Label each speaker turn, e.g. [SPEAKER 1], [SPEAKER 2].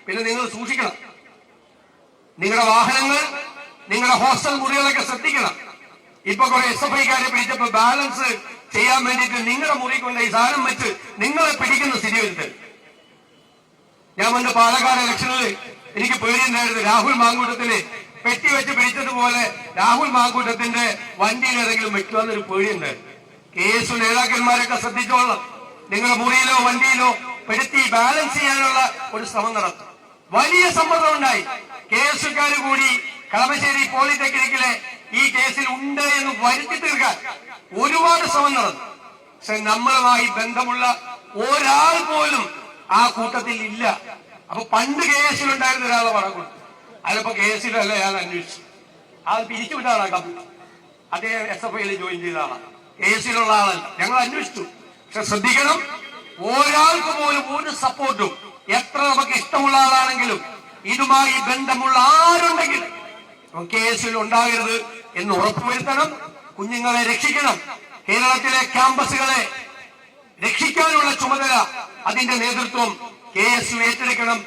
[SPEAKER 1] പിന്നെ നിങ്ങൾ സൂക്ഷിക്കണം. നിങ്ങളുടെ വാഹനങ്ങൾ, നിങ്ങളുടെ ഹോസ്റ്റൽ മുറികളൊക്കെ ശ്രദ്ധിക്കണം. ഇപ്പൊ കുറെ SFIക്കാരെ പിടിച്ചപ്പോ ബാലൻസ് ചെയ്യാൻ വേണ്ടിയിട്ട് നിങ്ങളുടെ മുറി കൊണ്ട് ഈ സാധനം വെച്ച് നിങ്ങളെ പിടിക്കുന്ന സ്ഥിതി വരുത്തൽ. ഞാൻ വന്ന് പാലക്കാട് ഇലക്ഷനിൽ എനിക്ക് പേടിയുണ്ടായിരുന്നു. രാഹുൽ മാങ്കൂട്ടത്തിന് പെട്ടി വെച്ച് പിടിച്ചതുപോലെ രാഹുൽ മാങ്കൂട്ടത്തിന്റെ വണ്ടിയിൽ ഏതെങ്കിലും വെക്കുവാന്നൊരു പേടിയുണ്ടായിരുന്നു. കേസ് നേതാക്കന്മാരൊക്കെ ശ്രദ്ധിച്ചോളണം. നിങ്ങളുടെ മുറിയിലോ വണ്ടിയിലോ പെടുത്തി ബാലൻസ് ചെയ്യാനുള്ള ഒരു ശ്രമം നടത്തും. വലിയ സമ്മർദ്ദം ഉണ്ടായി. കേസുകാർ കൂടി കളമശ്ശേരി പോളിടെക്നിക്കിലെ ഈ കേസിൽ ഉണ്ട് എന്ന് വരുത്തി തീർക്കാൻ ഒരുപാട് ശ്രമം നടന്നു. പക്ഷെ നമ്മളുമായി ബന്ധമുള്ള ഒരാൾ പോലും ആ കൂട്ടത്തിൽ ഇല്ല. അപ്പൊ പണ്ട് കേസിലുണ്ടായിരുന്ന ഒരാളെ പണം കൊടുത്തു. അതിപ്പോ കേസിലല്ല അയാൾ അന്വേഷിച്ചു. അത് പിരിച്ചുവിട്ടാണ് കമ്പ്യൂട്ടർ. അദ്ദേഹം SFIയിൽ ജോയിൻ ചെയ്ത ആളാണ്, കേസിലുള്ള ആളല്ല. ഞങ്ങൾ അന്വേഷിച്ചു. പക്ഷെ ശ്രദ്ധിക്കണം, ഒരാൾക്ക് പോലും ഒരു സപ്പോർട്ടും, എത്ര നമുക്ക് ഇഷ്ടമുള്ള ആളാണെങ്കിലും ഇതുമായി ബന്ധമുള്ള ആരുണ്ടെങ്കിലും കേസിൽ ഉണ്ടാകരുത് എന്ന് ഉറപ്പുവരുത്തണം. കുഞ്ഞുങ്ങളെ രക്ഷിക്കണം. കേരളത്തിലെ ക്യാമ്പസുകളെ രക്ഷിക്കാനുള്ള ചുമതല, അതിന്റെ നേതൃത്വം KSU ഏറ്റെടുക്കണം.